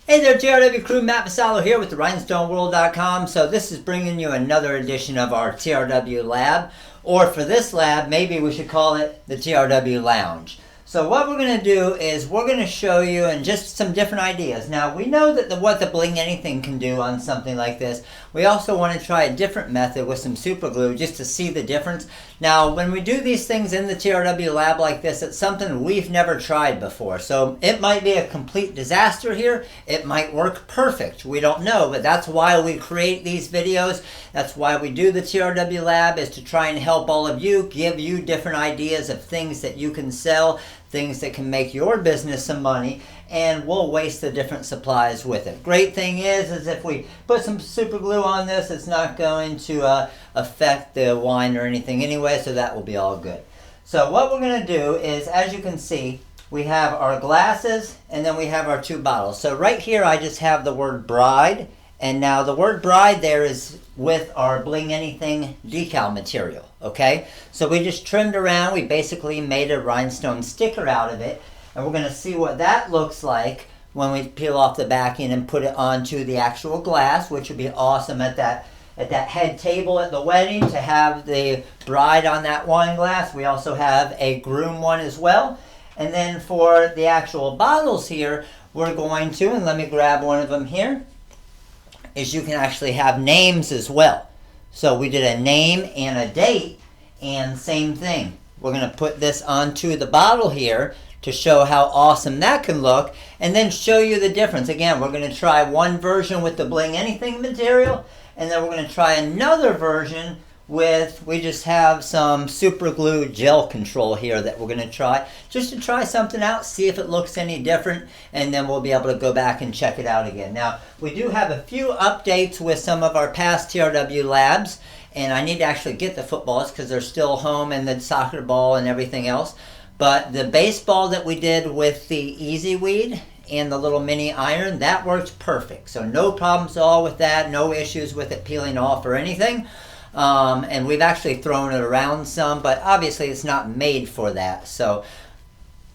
Hey there, TRW crew, Matt Vassallo here with the RhinestoneWorld.com. So this is bringing you another edition of our TRW lab, or for this lab, maybe we should call it the TRW Lounge. So what we're going to do is we're going to show you and just some different ideas. Now we know that what the Bling Anything can do on something like this. We also want to try a different method with some super glue just to see the difference. Now when we do these things in the TRW lab like this, it's something we've never tried before. So it might be a complete disaster here. It might work perfect. We don't know, but that's why we create these videos. That's why we do the TRW lab, is to try and help all of you, give you different ideas of things that you can sell, things that can make your business some money, and we'll waste the different supplies with it. Great thing is if we put some super glue on this, it's not going to affect the wine or anything anyway, so that will be all good. So what we're going to do is, as you can see, we have our glasses and then we have our two bottles. So right here I just have the word bride, and now the word bride there is with our Bling Anything decal material, okay? So we just trimmed around, we basically made a rhinestone sticker out of it, and we're gonna see what that looks like when we peel off the backing and put it onto the actual glass, which would be awesome at that head table at the wedding to have the bride on that wine glass. We also have a groom one as well. And then for the actual bottles here, we're going to, and let me grab one of them here, is you can actually have names as well. So we did a name and a date, and same thing. We're going to put this onto the bottle here to show how awesome that can look, and then show you the difference. Again, we're going to try one version with the Bling Anything material, and then we're going to try another version with, we just have some super glue gel control here that we're going to try, just to try something out, see if it looks any different, and then we'll be able to go back and check it out again. Now, we do have a few updates with some of our past TRW labs, and I need to actually get the footballs because they're still home, and the soccer ball and everything else. But the baseball that we did with the Easyweed and the little mini iron, that worked perfect. So no problems at all with that, no issues with it peeling off or anything. And we've actually thrown it around some, but obviously it's not made for that. So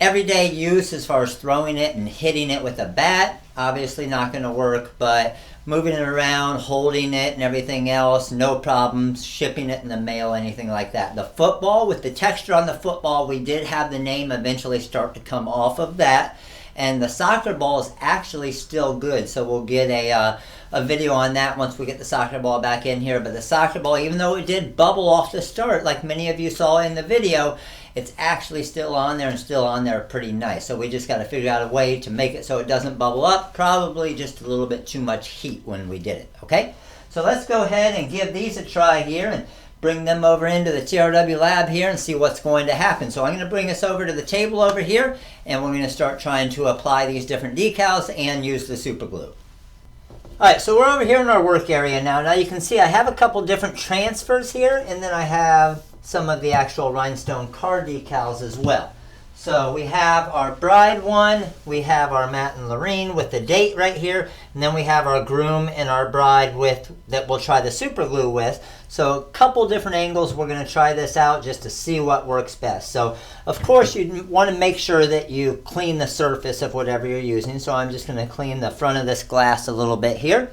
everyday use as far as throwing it and hitting it with a bat, obviously not going to work, but moving it around, holding it and everything else, no problems. Shipping it in the mail, anything like that. The football, with the texture on the football, we did have the name eventually start to come off of that. And the soccer ball is actually still good, so we'll get a video on that once we get the soccer ball back in here. But the soccer ball, even though it did bubble off the start, like many of you saw in the video, it's actually still on there, and still on there pretty nice. So we just got to figure out a way to make it so it doesn't bubble up. Probably just a little bit too much heat when we did it, okay? So let's go ahead and give these a try here and bring them over into the TRW lab here and see what's going to happen. So I'm going to bring us over to the table over here, and we're going to start trying to apply these different decals and use the super glue. Alright, so we're over here in our work area now. Now you can see I have a couple different transfers here, and then I have some of the actual rhinestone car decals as well. So we have our bride one, we have our Matt and Lorene with the date right here, and then we have our groom and our bride with that we'll try the super glue with. So a couple different angles, we're going to try this out just to see what works best. So of course you want to make sure that you clean the surface of whatever you're using. So I'm just going to clean the front of this glass a little bit here,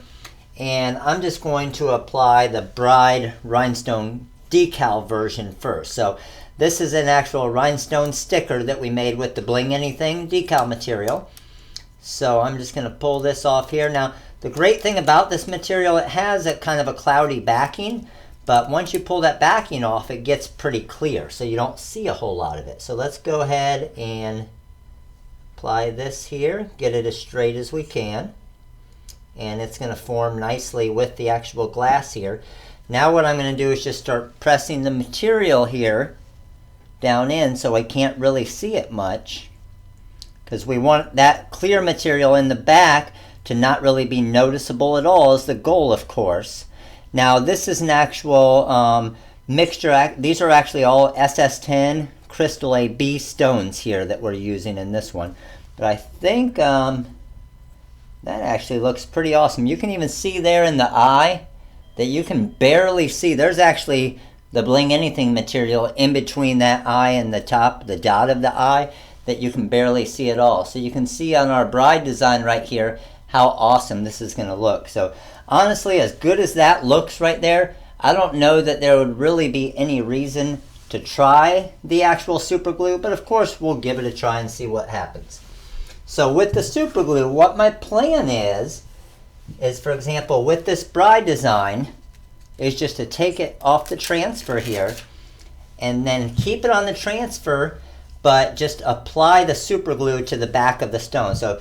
and I'm just going to apply the bride rhinestone decal version first. So this is an actual rhinestone sticker that we made with the Bling Anything decal material. So I'm just going to pull this off here. Now the great thing about this material, it has a kind of a cloudy backing, but once you pull that backing off, it gets pretty clear, so you don't see a whole lot of it. So let's go ahead and apply this here, get it as straight as we can, and it's going to form nicely with the actual glass here. Now what I'm going to do is just start pressing the material here down in, so I can't really see it much, because we want that clear material in the back to not really be noticeable at all, is the goal, of course. Now this is an actual mixture. These are actually all SS10 Crystal AB stones here that we're using in this one. But I think that actually looks pretty awesome. You can even see there in the eye that you can barely see. There's actually the Bling Anything material in between that eye and the top, the dot of the eye, that you can barely see at all. So you can see on our bride design right here how awesome this is going to look. So honestly, as good as that looks right there, I don't know that there would really be any reason to try the actual super glue, but of course we'll give it a try and see what happens. So with the super glue, what my plan is for example, with this bride design, is just to take it off the transfer here and then keep it on the transfer, but just apply the super glue to the back of the stone. So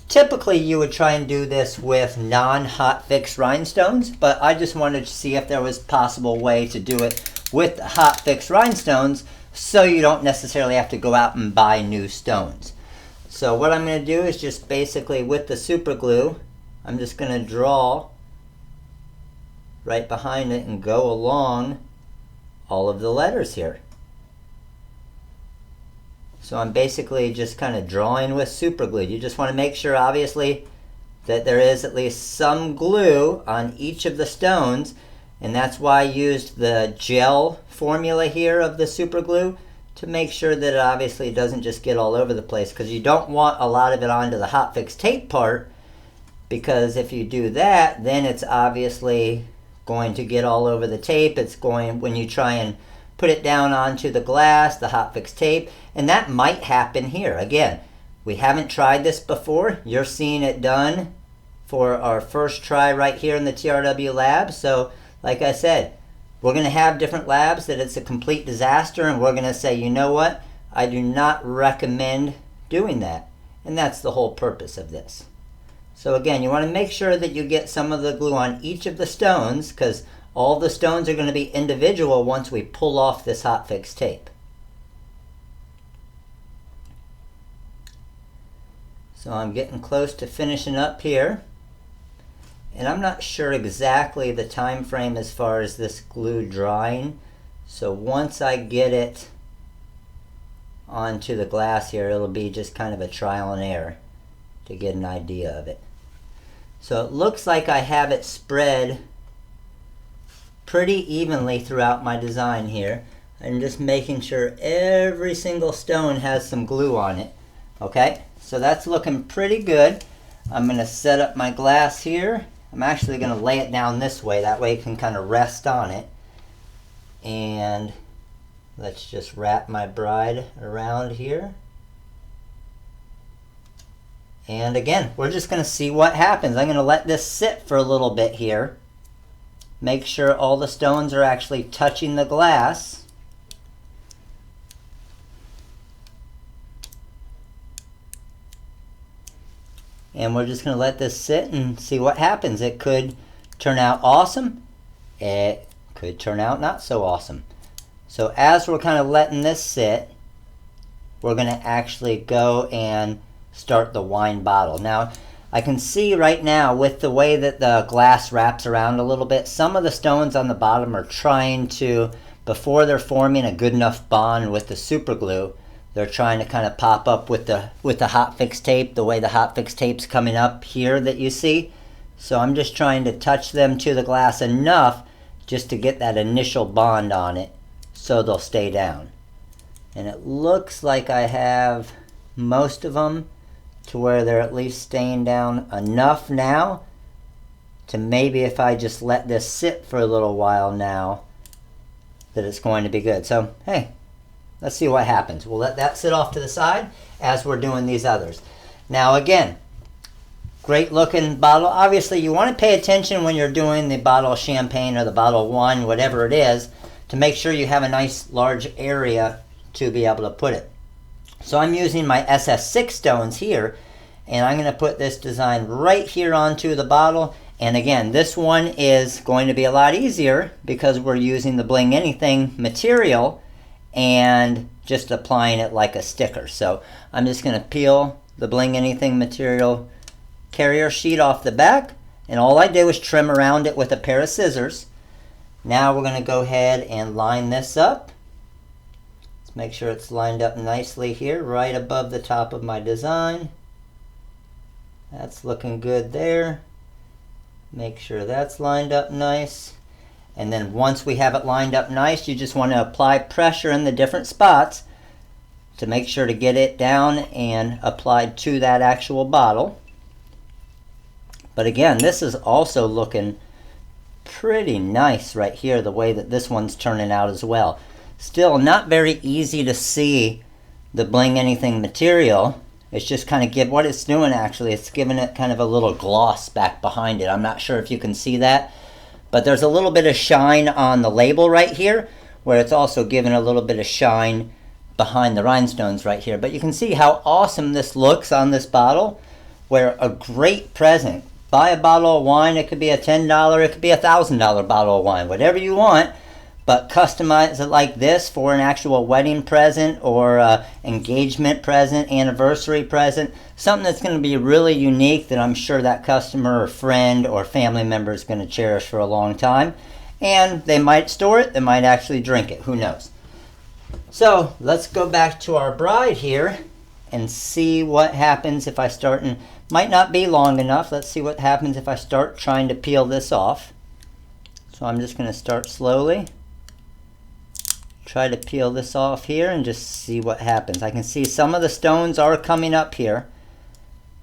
typically you would try and do this with non-hot fix rhinestones, but I just wanted to see if there was a possible way to do it with hot fix rhinestones so you don't necessarily have to go out and buy new stones. So what I'm going to do is just basically with the super glue, I'm just going to draw right behind it and go along all of the letters here. So I'm basically just kind of drawing with super glue. You just want to make sure obviously that there is at least some glue on each of the stones, and that's why I used the gel formula here of the super glue to make sure that it obviously doesn't just get all over the place, because you don't want a lot of it onto the hot fix tape part, because if you do that, then it's obviously going to get all over the tape. It's going, when you try and put it down onto the glass, the hot fix tape, and that might happen here. Again, we haven't tried this before. You're seeing it done for our first try right here in the TRW lab. So like I said, we're going to have different labs that it's a complete disaster, and we're going to say, you know what, I do not recommend doing that. And that's the whole purpose of this. So again, you want to make sure that you get some of the glue on each of the stones, because all the stones are going to be individual once we pull off this hot fix tape. So I'm getting close to finishing up here. And I'm not sure exactly the time frame as far as this glue drying. So once I get it onto the glass here, it'll be just kind of a trial and error to get an idea of it. So it looks like I have it spread pretty evenly throughout my design here. I'm just making sure every single stone has some glue on it. Okay, so that's looking pretty good. I'm going to set up my glass here. I'm actually going to lay it down this way, that way it can kind of rest on it. And let's just wrap my bride around here. And again, we're just going to see what happens. I'm going to let this sit for a little bit here. Make sure all the stones are actually touching the glass. And we're just going to let this sit and see what happens. It could turn out awesome. It could turn out not so awesome. So as we're kind of letting this sit, we're going to actually go and start the wine bottle. Now, I can see right now with the way that the glass wraps around a little bit, some of the stones on the bottom are trying to, before they're forming a good enough bond with the super glue, they're trying to kind of pop up with the hot fix tape, the way the hot fix tape's coming up here that you see. So I'm just trying to touch them to the glass enough just to get that initial bond on it so they'll stay down. And it looks like I have most of them to where they're at least staying down enough now to maybe if I just let this sit for a little while now that it's going to be good. So hey, let's see what happens. We'll let that sit off to the side as we're doing these others. Now again, great looking bottle. Obviously you want to pay attention when you're doing the bottle of champagne or the bottle of wine, whatever it is, to make sure you have a nice large area to be able to put it. So I'm using my SS6 stones here, and I'm going to put this design right here onto the bottle. And again, this one is going to be a lot easier because we're using the Bling Anything material and just applying it like a sticker. So I'm just going to peel the Bling Anything material carrier sheet off the back, and all I did was trim around it with a pair of scissors. Now we're going to go ahead and line this up. Make sure it's lined up nicely here, right above the top of my design. That's looking good there. Make sure that's lined up nice. And then once we have it lined up nice, you just want to apply pressure in the different spots to make sure to get it down and applied to that actual bottle. But again, this is also looking pretty nice right here, the way that this one's turning out as well. Still not very easy to see the Bling Anything material. It's just kind of what it's doing actually, it's giving it kind of a little gloss back behind it. I'm not sure if you can see that, but there's a little bit of shine on the label right here, where it's also giving a little bit of shine behind the rhinestones right here. But you can see how awesome this looks on this bottle, where a great present. Buy a bottle of wine, it could be a $10, it could be a $1,000 bottle of wine, whatever you want, but customize it like this for an actual wedding present or engagement present, anniversary present, something that's going to be really unique that I'm sure that customer or friend or family member is going to cherish for a long time. And they might store it, they might actually drink it, who knows. So let's go back to our bride here and see what happens if I start, and might not be long enough. Let's see what happens if I start trying to peel this off. So I'm just going to start slowly. Try to peel this off here and just see what happens. I can see some of the stones are coming up here.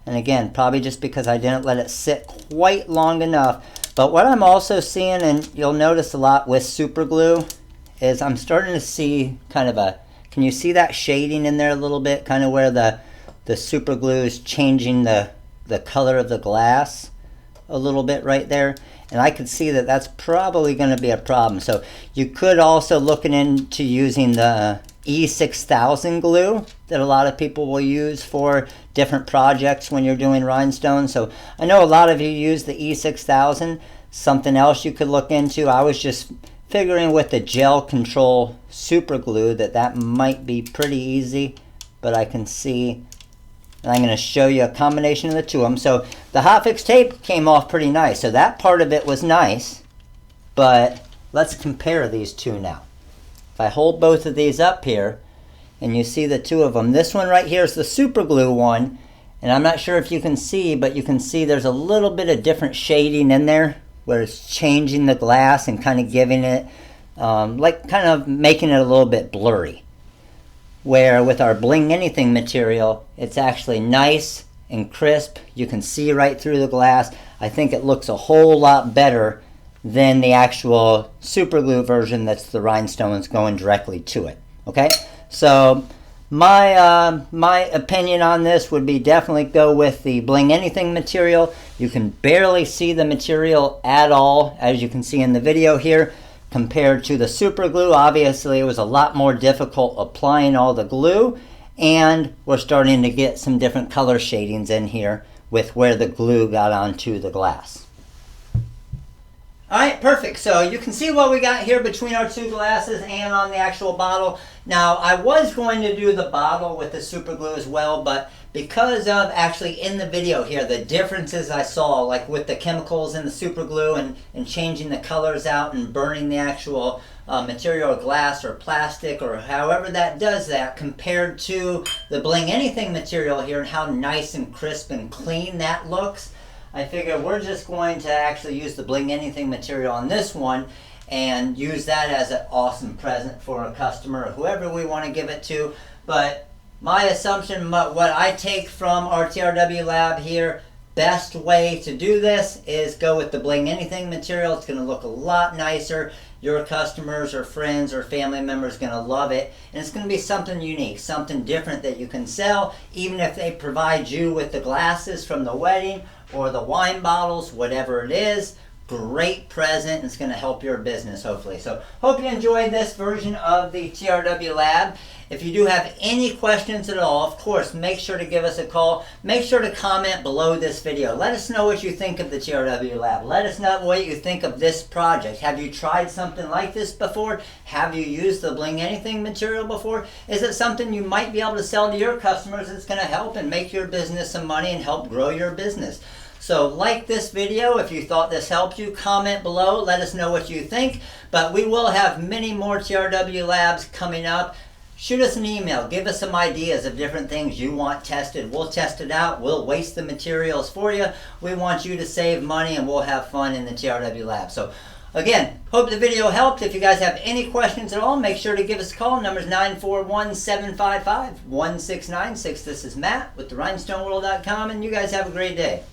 And again, probably just because I didn't let it sit quite long enough. But what I'm also seeing, and you'll notice a lot with Superglue, is I'm starting to see kind of a, can you see that shading in there a little bit? Kind of where the Superglue is changing the color of the glass a little bit right there. And I could see that that's probably going to be a problem. So you could also look into using the E6000 glue that a lot of people will use for different projects when you're doing rhinestones. So I know a lot of you use the E6000. Something else you could look into, I was just figuring with the gel control super glue that might be pretty easy, but I can see, and I'm going to show you a combination of the two of them. So the hotfix tape came off pretty nice, so that part of it was nice, but let's compare these two now. If I hold both of these up here and you see the two of them, this one right here is the super glue one, and I'm not sure if you can see, but you can see there's a little bit of different shading in there where it's changing the glass and kind of giving it like kind of making it a little bit blurry. Where with our Bling Anything material, it's actually nice and crisp. You can see right through the glass. I think it looks a whole lot better than the actual super glue version that's the rhinestones going directly to it. Okay, so my opinion on this would be definitely go with the Bling Anything material. You can barely see the material at all, as you can see in the video here. Compared to the super glue, obviously it was a lot more difficult applying all the glue, and we're starting to get some different color shadings in here with where the glue got onto the glass. Alright, perfect. So you can see what we got here between our two glasses and on the actual bottle. Now, I was going to do the bottle with the super glue as well, but because of actually in the video here, the differences I saw, like with the chemicals in the super glue and changing the colors out and burning the actual material or glass or plastic or however that does that, compared to the Bling Anything material here and how nice and crisp and clean that looks, I figure we're just going to actually use the Bling Anything material on this one and use that as an awesome present for a customer or whoever we want to give it to. But my assumption, what I take from our TRW lab here, best way to do this is go with the Bling Anything material. It's going to look a lot nicer. Your customers or friends or family members are going to love it. And it's going to be something unique, something different that you can sell, even if they provide you with the glasses from the wedding or the wine bottles, whatever it is. Great present. It's going to help your business, hopefully. So hope you enjoyed this version of the TRW lab. If you do have any questions at all, of course, make sure to give us a call. Make sure to comment below this video. Let us know what you think of the TRW lab. Let us know what you think of this project. Have you tried something like this before? Have you used the Bling Anything material before? Is it something you might be able to sell to your customers that's going to help and make your business some money and help grow your business? So like this video if you thought this helped you. Comment below. Let us know what you think. But we will have many more TRW labs coming up. Shoot us an email. Give us some ideas of different things you want tested. We'll test it out. We'll waste the materials for you. We want you to save money and we'll have fun in the TRW lab. So again, hope the video helped. If you guys have any questions at all, make sure to give us a call. Number's 941-755-1696. This is Matt with the RhinestoneWorld.com, and you guys have a great day.